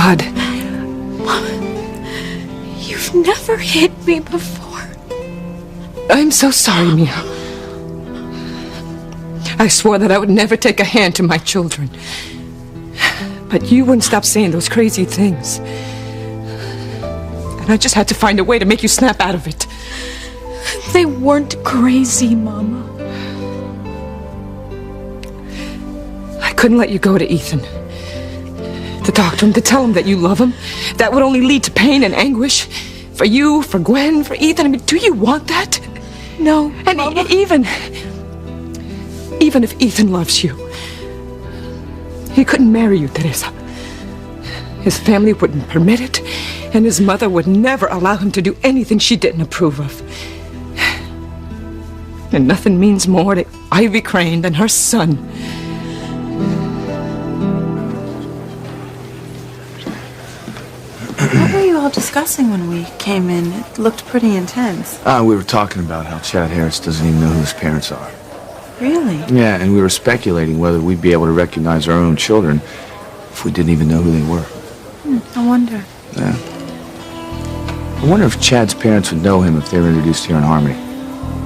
God. Mom, you've never hit me before. I'm so sorry, Mia. I swore that I would never take a hand to my children. But you wouldn't stop saying those crazy things. And I just had to find a way to make you snap out of it. They weren't crazy, Mama. I couldn't let you go to Ethan. To talk to him, to tell him that you love him. That would only lead to pain and anguish. For you, for Gwen, for Ethan. I mean, do you want that? No, and Mama. Even if Ethan loves you, he couldn't marry you, Teresa. His family wouldn't permit it, and his mother would never allow him to do anything she didn't approve of. And nothing means more to Ivy Crane than her son. What were you all discussing when we came in? It looked pretty intense. We were talking about how Chad Harris doesn't even know who his parents are. Really? Yeah, and we were speculating whether we'd be able to recognize our own children if we didn't even know who they were. I wonder. Yeah. I wonder if Chad's parents would know him if they were introduced here in Harmony.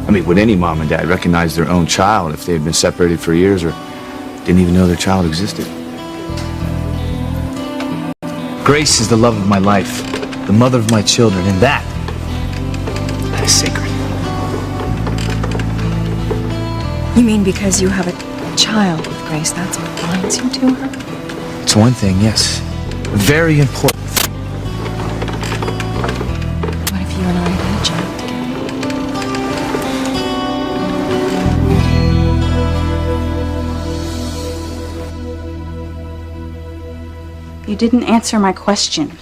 I mean, would any mom and dad recognize their own child if they had been separated for years or didn't even know their child existed? Grace is the love of my life, the mother of my children, and that is sacred. You mean because you have a child with Grace, that's what binds you to her? It's one thing, yes. Very important. What if you and I had a child together? You didn't answer my question.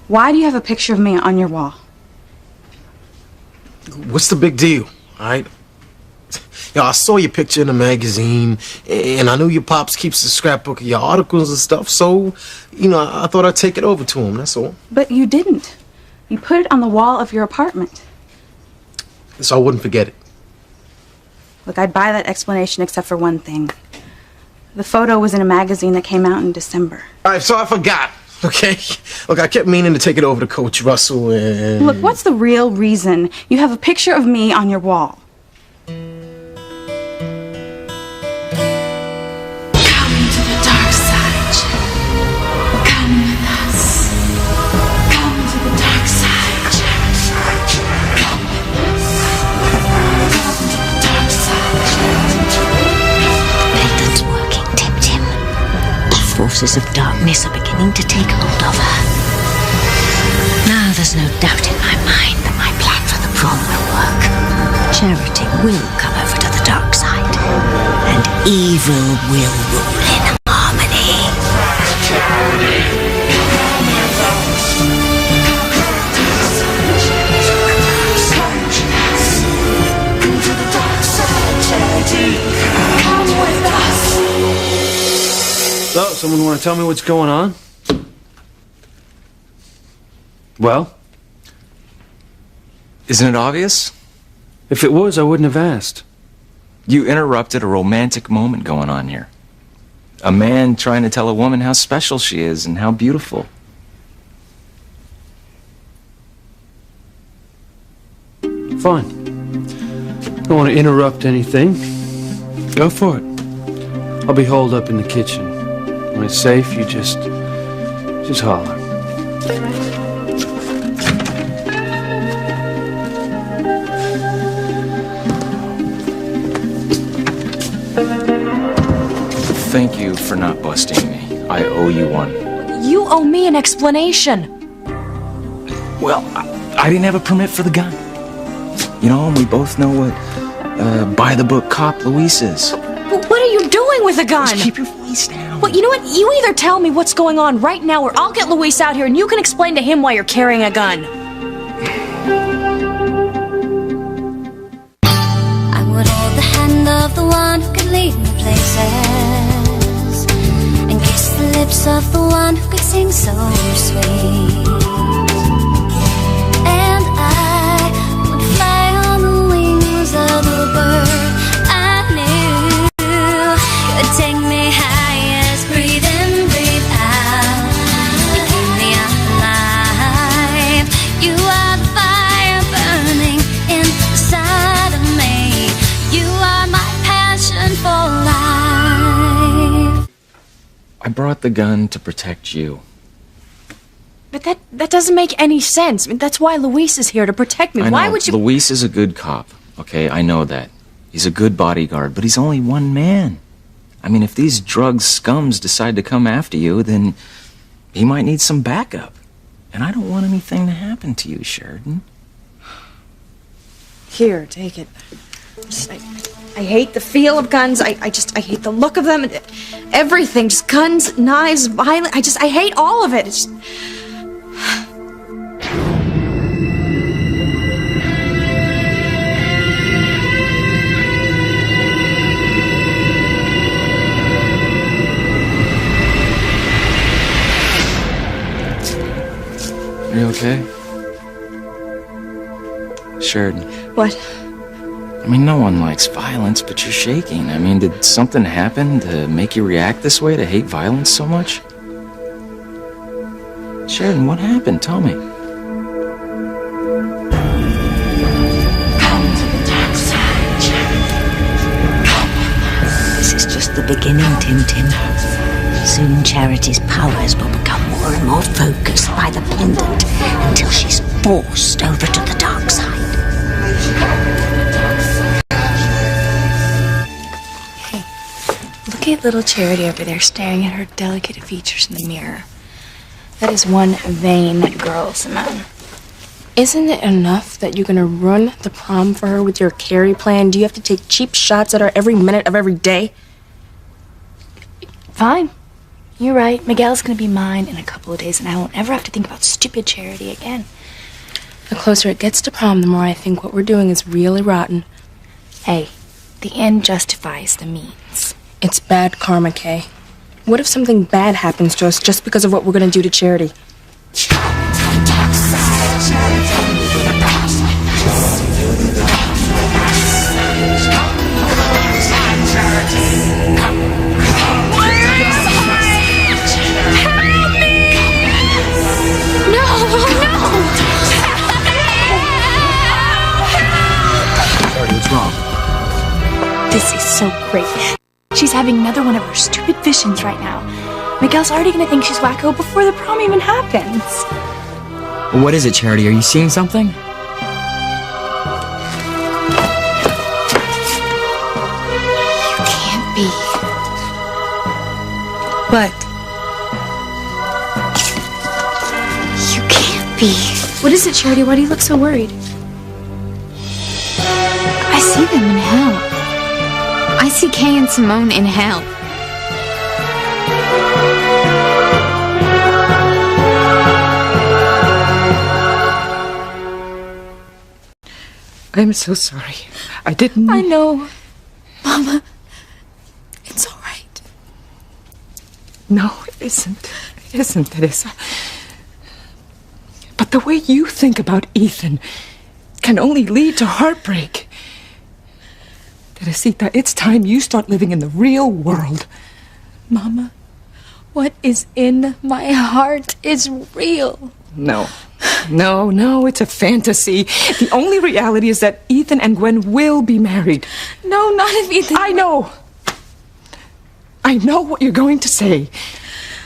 Why do you have a picture of me on your wall? What's the big deal, all right? You know, I saw your picture in a magazine, and I knew your pops keeps a scrapbook of your articles and stuff, so, you know, I thought I'd take it over to him, that's all. But you didn't. You put it on the wall of your apartment. So I wouldn't forget it. Look, I'd buy that explanation except for one thing. The photo was in a magazine that came out in December. All right, so I forgot, okay? Look, I kept meaning to take it over to Coach Russell and... Look, what's the real reason you have a picture of me on your wall? Forces of darkness are beginning to take hold of her. Now there's no doubt in my mind that my plan for the prom will work. Charity will come over to the dark side, and evil will rule in harmony. Come with us. So, someone want to tell me what's going on? Well? Isn't it obvious? If it was, I wouldn't have asked. You interrupted a romantic moment going on here. A man trying to tell a woman how special she is and how beautiful. Fine. Don't want to interrupt anything. Go for it. I'll be holed up in the kitchen. When it's safe, you just holler. Thank you for not busting me. I owe you one. You owe me an explanation. Well, I didn't have a permit for the gun. You know, we both know what by-the-book cop Luis is. But what are you doing with a gun? Just keep your voice down. Well, you know what? You either tell me what's going on right now, or I'll get Luis out here and you can explain to him why you're carrying a gun. I would hold the hand of the one who could lead me places, and kiss the lips of the one who could sing so sweet. And I would fly on the wings of a bird I knew could take me high as breathe in, breathe out. brought the gun to protect you. But that doesn't make any sense. I mean, that's why Luis is here, to protect me. I know, Why would you... Luis is a good cop, okay? I know that. He's a good bodyguard, but he's only one man. I mean, if these drug scums decide to come after you, then he might need some backup. And I don't want anything to happen to you, Sheridan. Here, take it. I hate the feel of guns. I hate the look of them. Everything. Just guns, knives, violence. I hate all of it. It's just... Are you okay? Sheridan. What? I mean, no one likes violence, but you're shaking. I mean, did something happen to make you react this way, to hate violence so much? Sheridan, what happened? Tell me. Come to the dark side, Charity. This is just the beginning, Tintin. Soon Charity's powers will become more and more focused by the pendant until she's forced over to the dark side. Look at little Charity over there staring at her delicate features in the mirror. That is one vain girl, Simone. Isn't it enough that you're gonna ruin the prom for her with your carry plan? Do you have to take cheap shots at her every minute of every day? Fine. You're right. Miguel's gonna be mine in a couple of days, and I won't ever have to think about stupid Charity again. The closer it gets to prom, the more I think what we're doing is really rotten. Hey, the end justifies the means. It's bad karma, Kay. What if something bad happens to us just because of what we're gonna do to Charity? What's wrong? This is so great. She's having another one of her stupid visions right now. Miguel's already gonna think she's wacko before the prom even happens. What is it, Charity? Are you seeing something? You can't be. What? You can't be. What is it, Charity? Why do you look so worried? I see them in hell. I see Kay and Simone in hell. I'm so sorry. I didn't... I know. Mama, it's all right. No, it isn't. It isn't, Teresa. But the way you think about Ethan can only lead to heartbreak. Teresita, it's time you start living in the real world. Mama, what is in my heart is real. No. No, it's a fantasy. The only reality is that Ethan and Gwen will be married. No, not if Ethan... I know what you're going to say.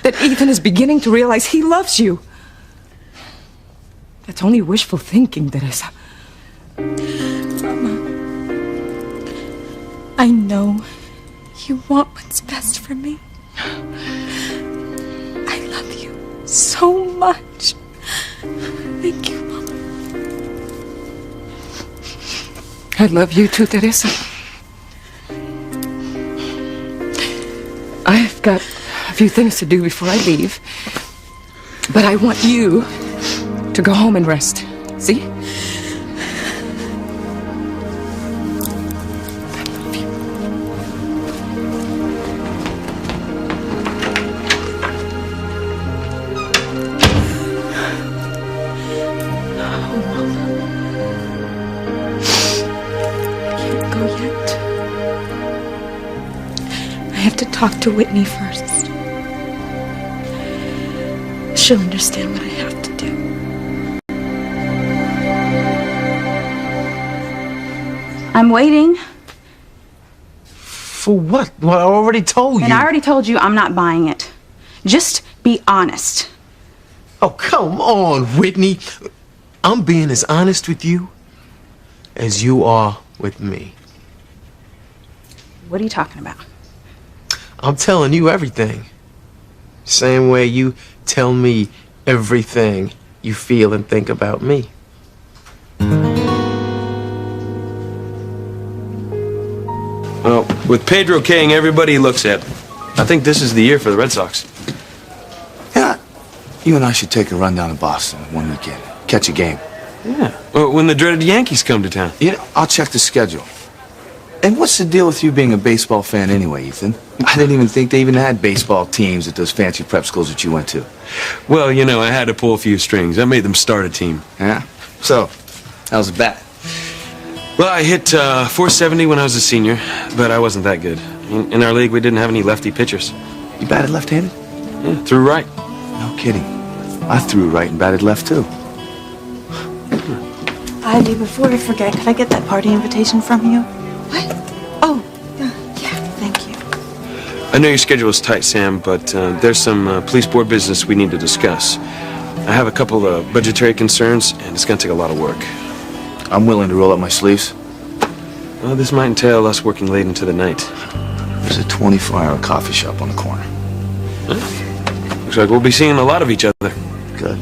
That Ethan is beginning to realize he loves you. That's only wishful thinking, Teresa. Mama, I know you want what's best for me. I love you so much. Thank you, Mama. I love you too, Teresa. I've got a few things to do before I leave. But I want you to go home and rest. See? Talk to Whitney first. She'll understand what I have to do. I'm waiting. For what? Well, I already told you. And I already told you I'm not buying it. Just be honest. Oh, come on, Whitney. I'm being as honest with you as you are with me. What are you talking about? I'm telling you everything. Same way you tell me everything you feel and think about me. Well, with Pedro K-ing everybody he looks at, I think this is the year for the Red Sox. Yeah, you and I should take a run down to Boston one weekend. Catch a game. Yeah. Well, when the dreaded Yankees come to town. You know, I'll check the schedule. And what's the deal with you being a baseball fan anyway, Ethan? I didn't even think they even had baseball teams at those fancy prep schools that you went to. Well, you know, I had to pull a few strings. I made them start a team. Yeah? So, how's the bat? Well, I hit 470 when I was a senior, but I wasn't that good. In our league, we didn't have any lefty pitchers. You batted left-handed? Yeah, threw right. No kidding. I threw right and batted left, too. Ivy, before I forget, could I get that party invitation from you? What? Oh, yeah, thank you. I know your schedule is tight, Sam, but there's some police board business we need to discuss. I have a couple of budgetary concerns, and it's going to take a lot of work. I'm willing to roll up my sleeves. Well, this might entail us working late into the night. There's a 24-hour coffee shop on the corner. Huh? Looks like we'll be seeing a lot of each other. Good.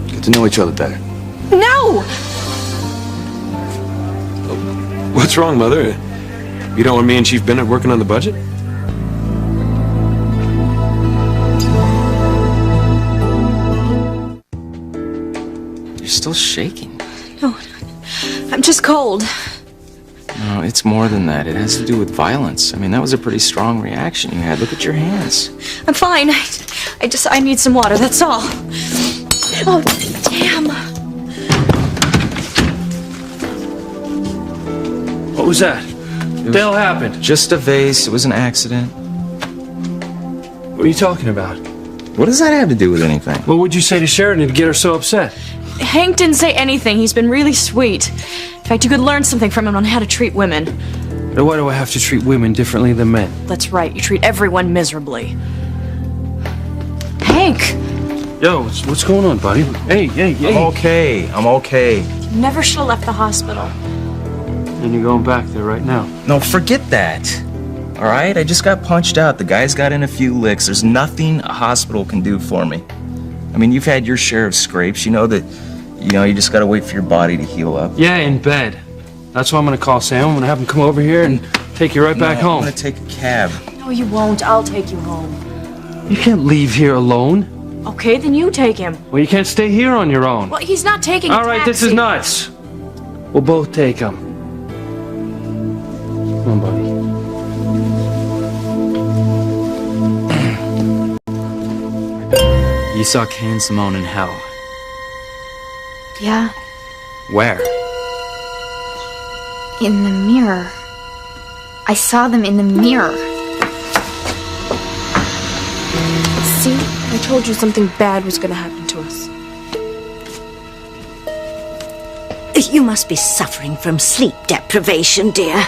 Get to know each other better. No! What's wrong, Mother? You don't want me and Chief Bennett working on the budget? You're still shaking. No, I'm just cold. No, it's more than that. It has to do with violence. I mean, that was a pretty strong reaction you had. Look at your hands. I'm fine. I need some water, that's all. Oh, damn. What was that? What the hell happened? Just a vase. It was an accident. What are you talking about? What does that have to do with anything? What would you say to Sheridan to get her so upset? Hank didn't say anything. He's been really sweet. In fact, you could learn something from him on how to treat women. Why do I have to treat women differently than men? That's right. You treat everyone miserably. Hank! Yo, what's going on, buddy? Hey. I'm okay. You never should have left the hospital. And you're going back there right now. No, forget that. All right? I just got punched out. The guy's got in a few licks. There's nothing a hospital can do for me. I mean, you've had your share of scrapes. You know that, you just got to wait for your body to heal up. Yeah, in bed. That's why I'm going to call Sam. I'm going to have him come over here and take you right back home. I'm going to take a cab. No, you won't. I'll take you home. You can't leave here alone. Okay, then you take him. Well, you can't stay here on your own. Well, he's not taking a All right, this is taxi. nuts. We'll both take him. Come on, buddy. You saw Kay and Simone in hell. Yeah, Where? in the mirror. I saw them in the mirror. See? I told you something bad was going to happen to us. You must be suffering from sleep deprivation, dear.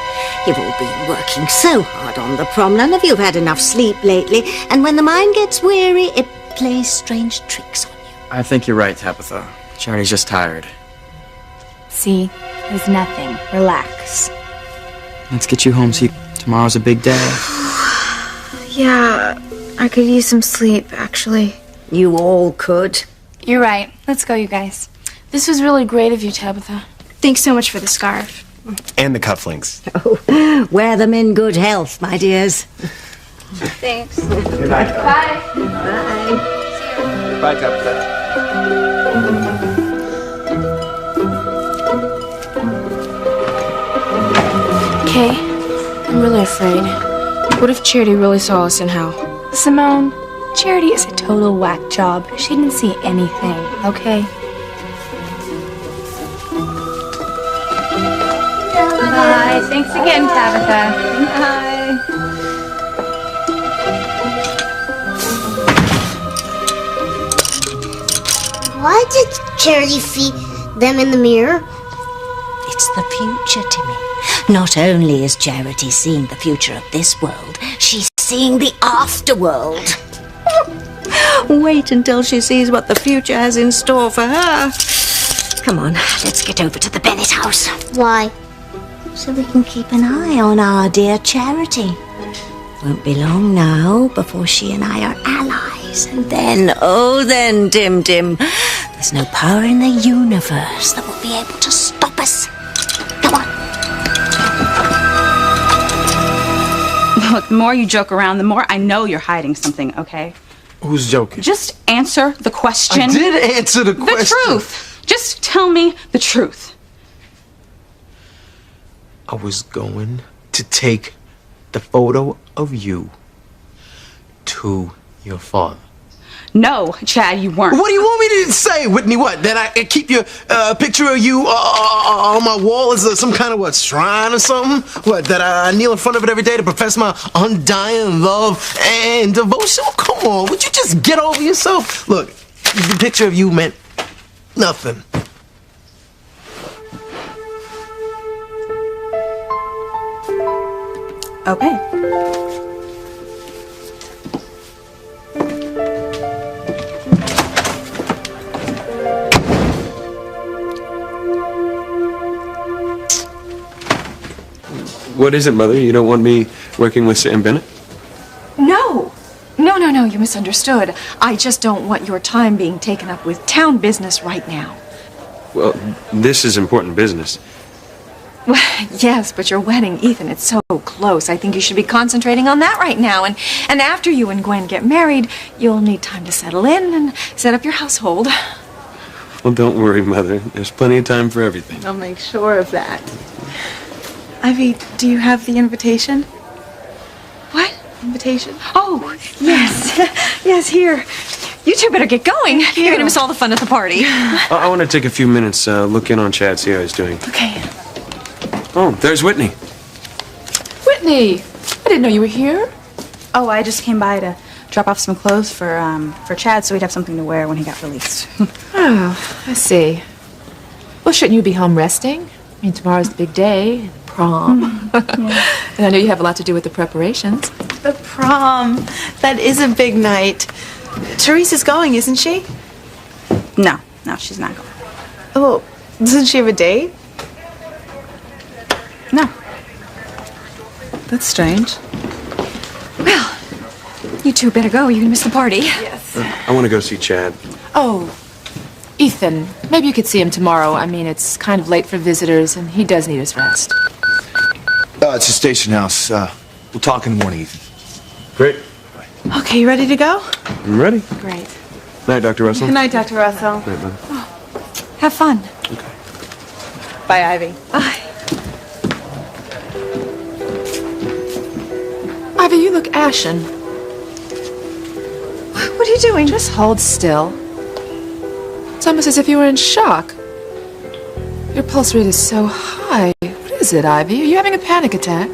You've all been working so hard on the prom. None of you have had enough sleep lately, and when the mind gets weary, it plays strange tricks on you. I think you're right, Tabitha. Charity's just tired. See, there's nothing. Relax. Let's get you home so tomorrow's a big day. Yeah, I could use some sleep, actually. You all could. You're right. Let's go, you guys. This was really great of you, Tabitha. Thanks so much for the scarf. And the cufflinks. Oh, wear them in good health, my dears. Thanks. Good night. Bye. Bye. Bye, Tabitha. Kay, I'm really afraid. What if Charity really saw us and how? Simone, Charity is a total whack job. She didn't see anything, okay? Bye. Thanks again, Tabitha. Bye. Why did Charity feed them in the mirror? It's the future, Timmy. Not only is Charity seeing the future of this world, she's seeing the afterworld. Wait until she sees what the future has in store for her. Come on, let's get over to the Bennett house. Why? So we can keep an eye on our dear Charity. Won't be long now before she and I are allies. And then, oh then, Dim Dim, there's no power in the universe that will be able to stop us. Come on. Look, the more you joke around, the more I know you're hiding something, okay? Who's joking? Just answer the question. I did answer the question. The truth. Just tell me the truth. I was going to take the photo of you to your father. No, Chad, you weren't. What do you want me to say, Whitney? What? That I keep your picture of you on my wall as some kind of, what, shrine or something? What, that I kneel in front of it every day to profess my undying love and devotion? Oh, come on, would you just get over yourself? Look, the picture of you meant nothing. Okay. What is it, Mother? You don't want me working with Sam Bennett? No. No, you misunderstood. I just don't want your time being taken up with town business right now. Well, this is important business. Well, yes, but your wedding, Ethan, it's so close. I think you should be concentrating on that right now. And after you and Gwen get married, you'll need time to settle in and set up your household. Well, don't worry, Mother. There's plenty of time for everything. I'll make sure of that. Ivy, do you have the invitation? What? Invitation? Oh, yes. Yes, here. You two better get going. You're going to miss all the fun at the party. I want to take a few minutes, look in on Chad, see how he's doing. Okay. Oh, there's Whitney. Whitney, I didn't know you were here. Oh, I just came by to drop off some clothes for Chad so he'd have something to wear when he got released. Oh, I see. Well, shouldn't you be home resting? I mean, tomorrow's the big day, prom. And I know you have a lot to do with the preparations. The prom. That is a big night. Teresa's going, isn't she? No, she's not going. Oh, doesn't she have a date? No. That's strange. Well, you two better go. You're going to miss the party. Yes. I want to go see Chad. Oh, Ethan, maybe you could see him tomorrow. I mean, it's kind of late for visitors, and he does need his rest. It's a station house. We'll talk in the morning, Ethan. Great. Okay, you ready to go? I'm ready. Great. Night, Dr. Russell. Good night, Dr. Russell. Night, Mother. Have fun. Bye, Ivy. Bye. Ivy, you look ashen. What are you doing? Just hold still. It's almost as if you were in shock. Your pulse rate is so high. What is it, Ivy? Are you having a panic attack?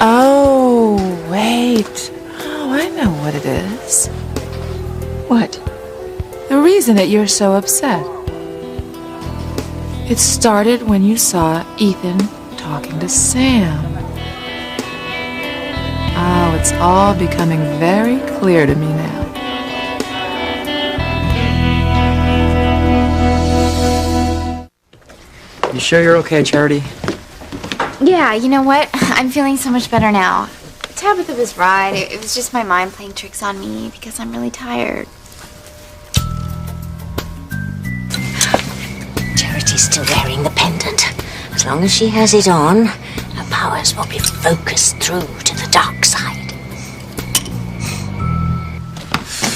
Oh, wait. Oh, I know what it is. What? The reason that you're so upset. It started when you saw Ethan talking to Sam. Oh, it's all becoming very clear to me now. You sure you're okay, Charity? Yeah, you know what? I'm feeling so much better now. Tabitha was right. It was just my mind playing tricks on me because I'm really tired. Charity's still wearing the pendant. As long as she has it on, her powers will be focused through to the dark side.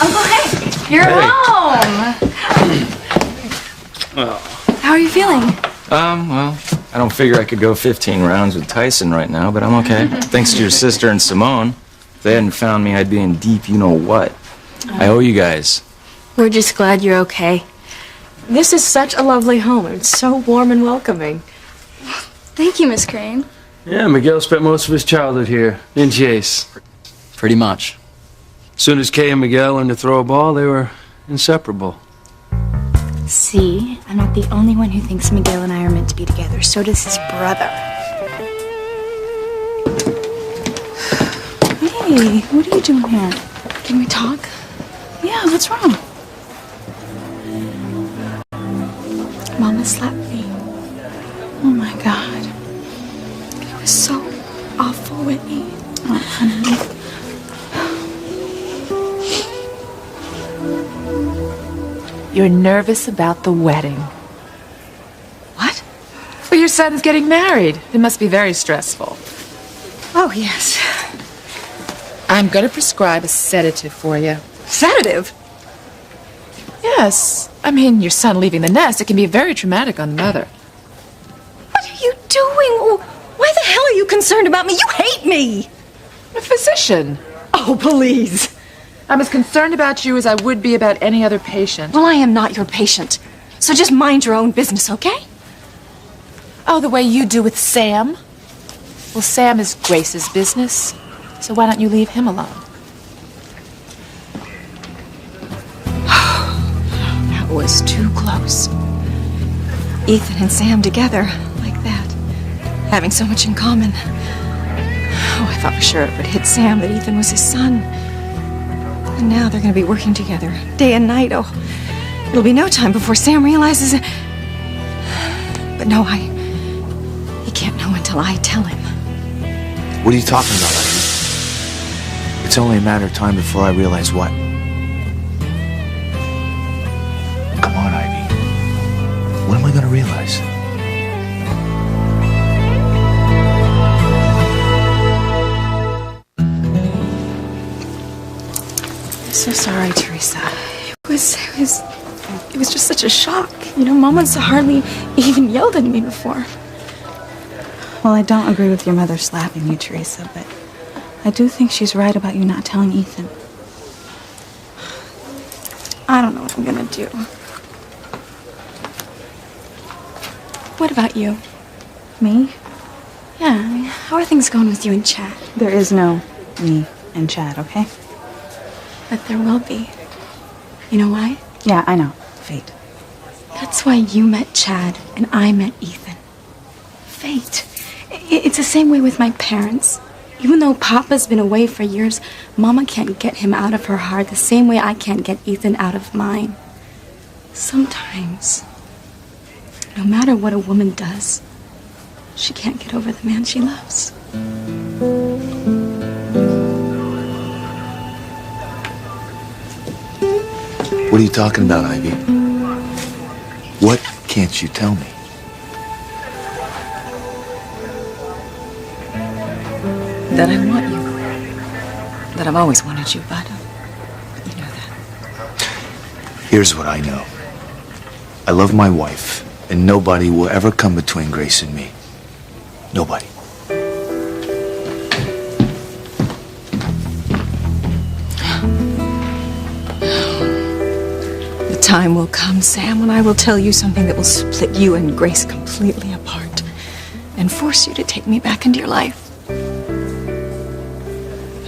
Uncle Hank, you're home. How are you feeling? Well, I don't figure I could go 15 rounds with Tyson right now, but I'm okay. Thanks to your sister and Simone. If they hadn't found me, I'd be in deep you-know-what. I owe you guys. We're just glad you're okay. This is such a lovely home. It's so warm and welcoming. Thank you, Miss Crane. Yeah, Miguel spent most of his childhood here, in Chase. Pretty much. As soon as Kay and Miguel learned to throw a ball, they were inseparable. See, I'm not the only one who thinks Miguel and I are meant to be together. So does his brother. Hey, what are you doing here? Can we talk? Yeah, what's wrong? Mama slapped me. Oh my God. It was so awful, Whitney. Oh, honey. You're nervous about the wedding. What? Well, your son's getting married. It must be very stressful. Oh, yes. I'm going to prescribe a sedative for you. Sedative? Yes. I mean, your son leaving the nest, it can be very traumatic on the mother. What are you doing? Why the hell are you concerned about me? You hate me! I'm a physician. Oh, please. I'm as concerned about you as I would be about any other patient. Well, I am not your patient. So just mind your own business, okay? Oh, the way you do with Sam? Well, Sam is Grace's business. So why don't you leave him alone? That was too close. Ethan and Sam together, like that. Having so much in common. Oh, I thought for sure it would hit Sam that Ethan was his son. And now they're going to be working together, day and night. Oh, it'll be no time before Sam realizes it. But no, he can't know until I tell him. What are you talking about, Ivy? It's only a matter of time before I realize what. Come on, Ivy. When am I going to realize? I'm so sorry, Teresa. It was just such a shock. You know, Mama's hardly even yelled at me before. Well, I don't agree with your mother slapping you, Teresa, but I do think she's right about you not telling Ethan. I don't know what I'm gonna do. What about you? Me? Yeah, I mean, how are things going with you and Chad? There is no me and Chad, okay? But there will be. You know why? Yeah, I know. Fate. That's why you met Chad and I met Ethan. Fate. It's the same way with my parents. Even though Papa's been away for years, Mama can't get him out of her heart the same way I can't get Ethan out of mine. Sometimes, no matter what a woman does, she can't get over the man she loves. What are you talking about, Ivy? What can't you tell me? That I want you. That I've always wanted you, but you know that. Here's what I know. I love my wife, and nobody will ever come between Grace and me. Nobody. The time will come, Sam, when I will tell you something that will split you and Grace completely apart and force you to take me back into your life.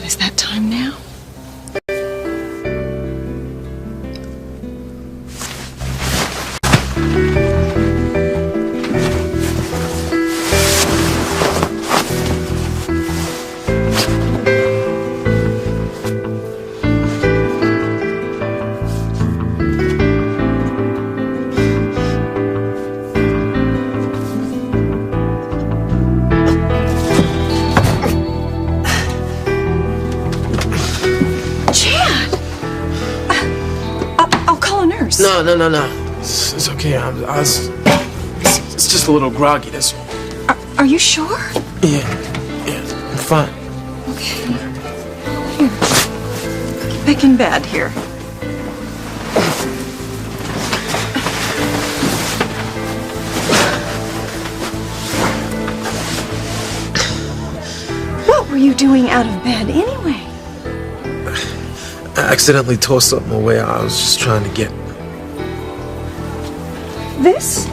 Is that time now? No. It's okay. It's just a little groggy, that's all. Are you sure? Yeah, I'm fine. Okay. Here. Get back in bed here. What were you doing out of bed anyway? I accidentally tossed something away. I was just trying to get... This?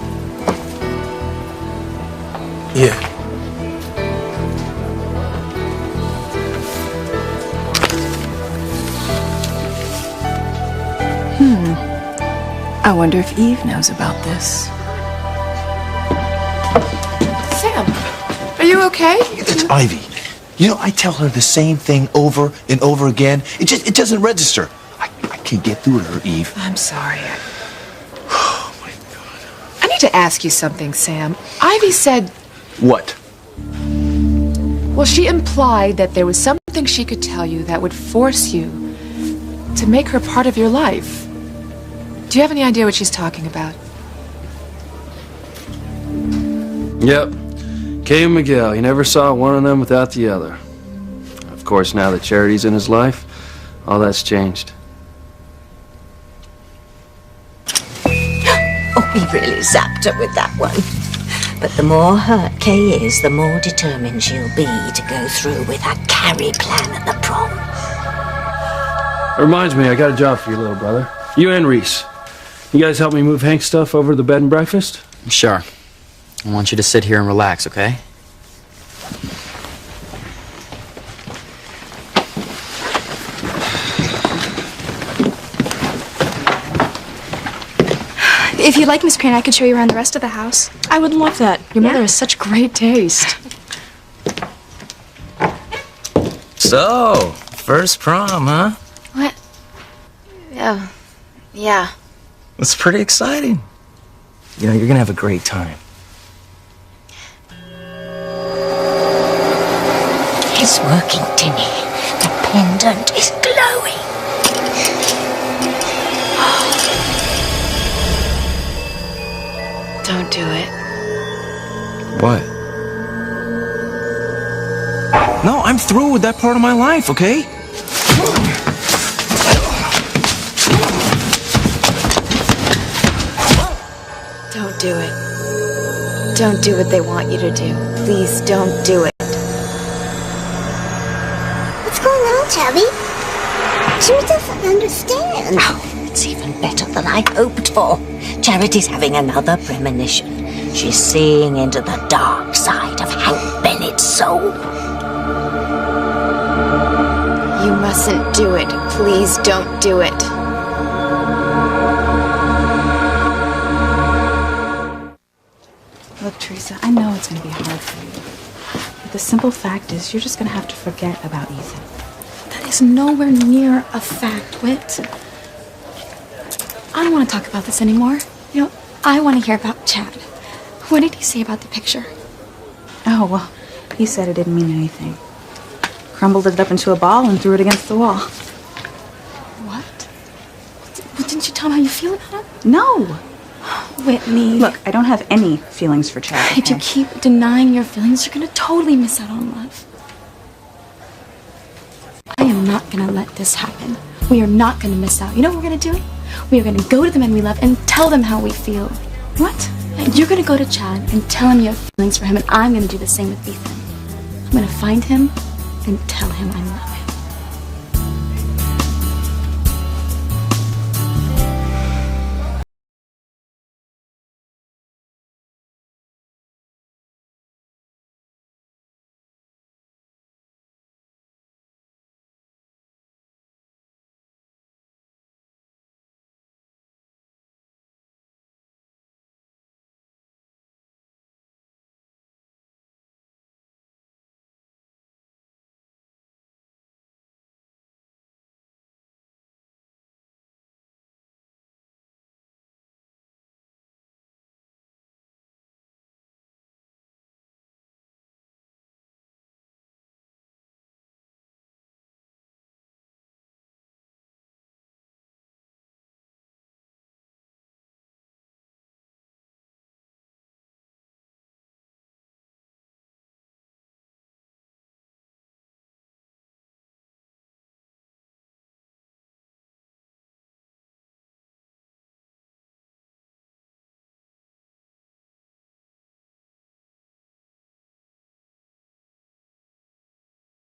Yeah. I wonder if Eve knows about this. Sam, are you okay? It's Ivy. You know, I tell her the same thing over and over again. It doesn't register. I can't get through to her, Eve. I'm sorry. Oh, my God. I need to ask you something, Sam. Ivy said... What? Well, she implied that there was something she could tell you that would force you to make her part of your life. Do you have any idea what she's talking about? Yep. Kay and Miguel. You never saw one of them without the other. Of course, now that Charity's in his life, all that's changed. Oh, he really zapped her with that one. But the more hurt Kay is, the more determined she'll be to go through with her carry plan at the prom. It reminds me, I got a job for you, little brother. You and Reese. You guys help me move Hank's stuff over to the bed and breakfast? Sure. I want you to sit here and relax, okay? If you'd like, Miss Crane, I could show you around the rest of the house. I would love that. Your mother has such great taste. So, first prom, huh? What? Oh, yeah. It's pretty exciting. You know, you're gonna have a great time. It's working, Tinny. The pendant is glowing. Don't do it. What? No, I'm through with that part of my life, okay? Don't do it. Don't do what they want you to do. Please don't do it. What's going on, Tabby? She doesn't understand. Oh, it's even better than I hoped for. Charity's having another premonition. She's seeing into the dark side of Hank Bennett's soul. You mustn't do it. Please don't do it. Look, Teresa, I know it's going to be hard for you. But the simple fact is, you're just going to have to forget about Ethan. That is nowhere near a fact, Whit. I don't want to talk about this anymore. You know, I want to hear about Chad. What did he say about the picture? Oh, well, he said it didn't mean anything. Crumbled it up into a ball and threw it against the wall. What? Well, didn't you tell him how you feel about him? No! Whitney. Look, I don't have any feelings for Chad. Okay? If you keep denying your feelings, you're going to totally miss out on love. I am not going to let this happen. We are not going to miss out. You know what we're going to do? We are going to go to the men we love and tell them how we feel. What? You're going to go to Chad and tell him you have feelings for him, and I'm going to do the same with Ethan. I'm going to find him and tell him I love him.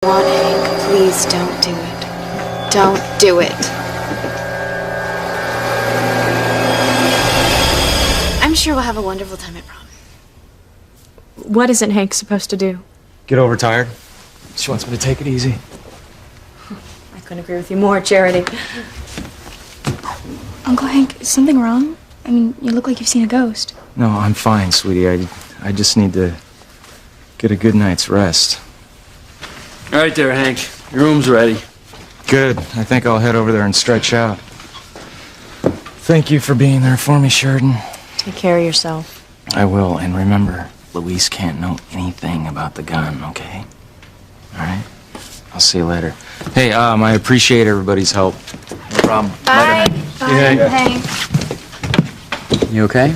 Hank, please don't do it. Don't do it. I'm sure we'll have a wonderful time at prom. What isn't Hank supposed to do? Get overtired. She wants me to take it easy. I couldn't agree with you more, Charity. Uncle Hank, is something wrong? I mean, you look like you've seen a ghost. No, I'm fine, sweetie. I just need to get a good night's rest. All right there, Hank. Your room's ready. Good. I think I'll head over there and stretch out. Thank you for being there for me, Sheridan. Take care of yourself. I will, and remember, Louise can't know anything about the gun, okay? All right? I'll see you later. Hey, I appreciate everybody's help. No problem. Bye. Later, Bye. Yeah. Hank. You okay?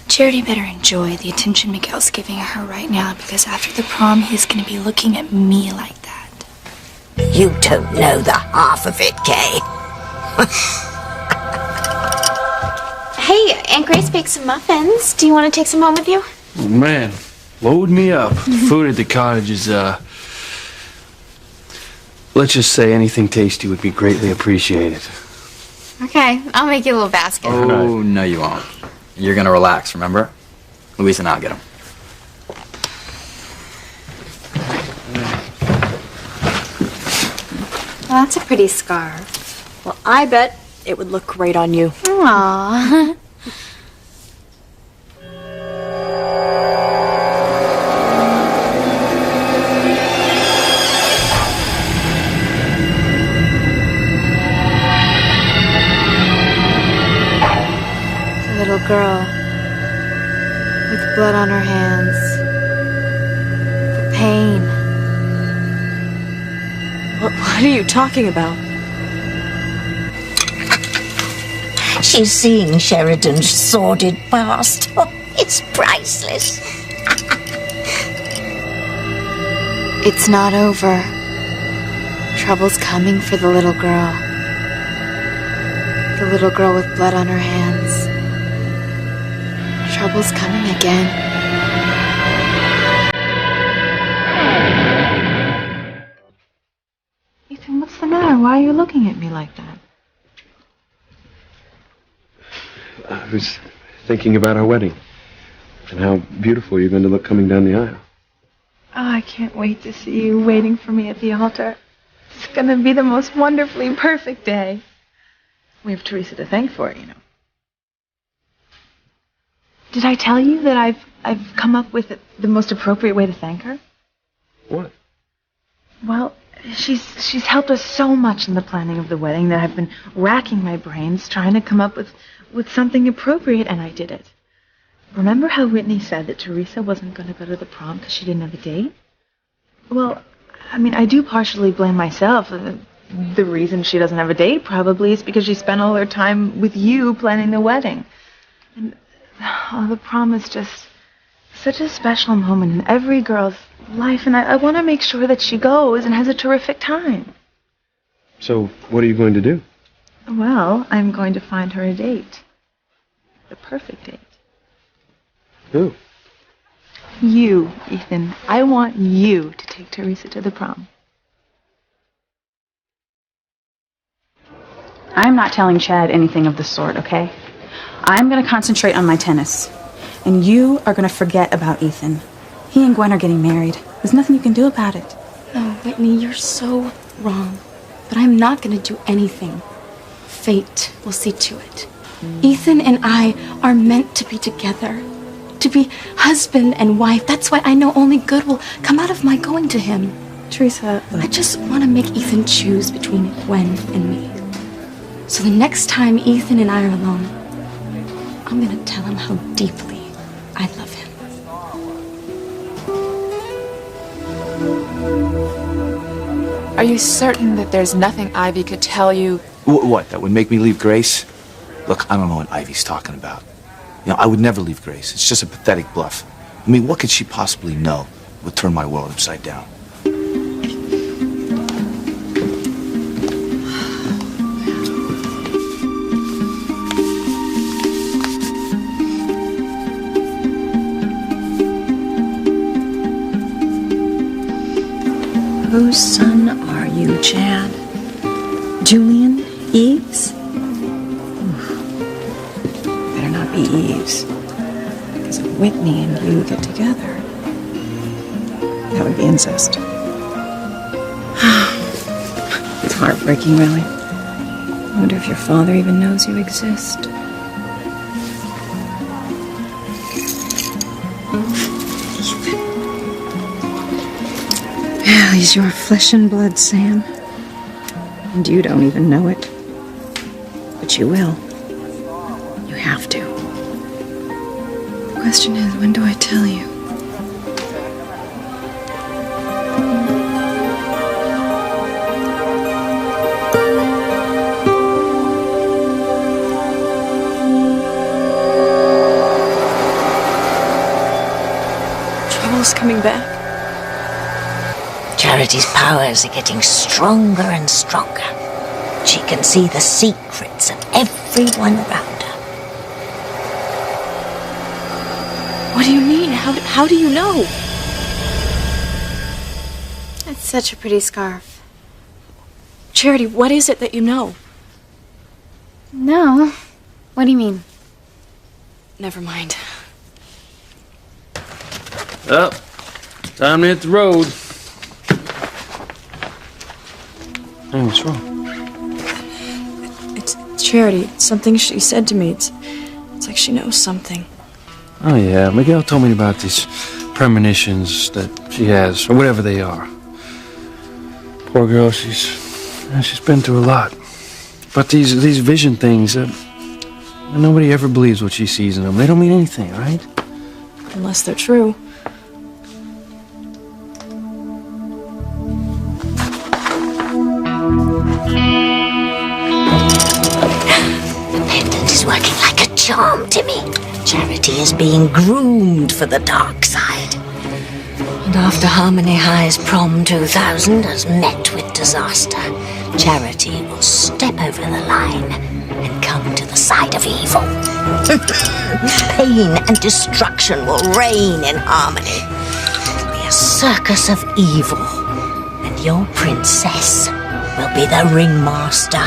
Charity better enjoy the attention Miguel's giving her right now, because after the prom, he's going to be looking at me like that. You don't know the half of it, Kay. Hey, Aunt Grace baked some muffins. Do you want to take some home with you? Oh, man, load me up. Food at the cottage is, let's just say anything tasty would be greatly appreciated. Okay, I'll make you a little basket. Oh, no you won't. You're gonna relax, remember? Louise and I'll get him. Well, that's a pretty scar. Well, I bet it would look great on you. Aww. Little girl with blood on her hands. The pain. What are you talking about? She's seeing Sheridan's sordid past. Oh, it's priceless. It's not over. Trouble's coming for the little girl. The little girl with blood on her hands. Trouble's coming again. Ethan, what's the matter? Why are you looking at me like that? I was thinking about our wedding and how beautiful you're going to look coming down the aisle. Oh, I can't wait to see you waiting for me at the altar. It's going to be the most wonderfully perfect day. We have Teresa to thank for it, you know. Did I tell you that I've come up with the most appropriate way to thank her? What? Well, she's helped us so much in the planning of the wedding that I've been racking my brains trying to come up with something appropriate, and I did it. Remember how Whitney said that Teresa wasn't going to go to the prom because she didn't have a date? Well, I mean, I do partially blame myself. The reason she doesn't have a date probably is because she spent all her time with you planning the wedding. And the prom is just such a special moment in every girl's life, and I want to make sure that she goes and has a terrific time. So, what are you going to do? Well, I'm going to find her a date. The perfect date. Who? You, Ethan. I want you to take Teresa to the prom. I'm not telling Chad anything of the sort, okay? I'm going to concentrate on my tennis. And you are going to forget about Ethan. He and Gwen are getting married. There's nothing you can do about it. No, Whitney, you're so wrong. But I'm not going to do anything. Fate will see to it. Ethan and I are meant to be together. To be husband and wife. That's why I know only good will come out of my going to him. Teresa, I just want to make Ethan choose between Gwen and me. So the next time Ethan and I are alone, I'm going to tell him how deeply I love him. Are you certain that there's nothing Ivy could tell you? What? That would make me leave Grace? Look, I don't know what Ivy's talking about. You know, I would never leave Grace. It's just a pathetic bluff. I mean, what could she possibly know that would turn my world upside down? Whose son are you, Chad? Julian Eves? Better not be Eves. Because if Whitney and you get together, that would be incest. It's heartbreaking, really. I wonder if your father even knows you exist. Well, he's your flesh and blood, Sam. And you don't even know it. But you will. You have to. The question is, when do I tell you? Trouble's coming back. Charity's powers are getting stronger and stronger. She can see the secrets of everyone around her. What do you mean? How do you know? It's such a pretty scarf. Charity, what is it that you know? No. What do you mean? Never mind. Oh, time to hit the road. Hey, what's wrong? It's Charity. It's something she said to me. It's like she knows something. Oh, yeah. Miguel told me about these premonitions that she has, or whatever they are. Poor girl, she's been through a lot. But these vision things, nobody ever believes what she sees in them. They don't mean anything, right? Unless they're true. The pendant is working like a charm, Timmy. Charity is being groomed for the dark side. And after Harmony High's Prom 2000 has met with disaster, Charity will step over the line and come to the side of evil. Pain and destruction will reign in Harmony. It'll be a circus of evil, and your princess will be the ringmaster.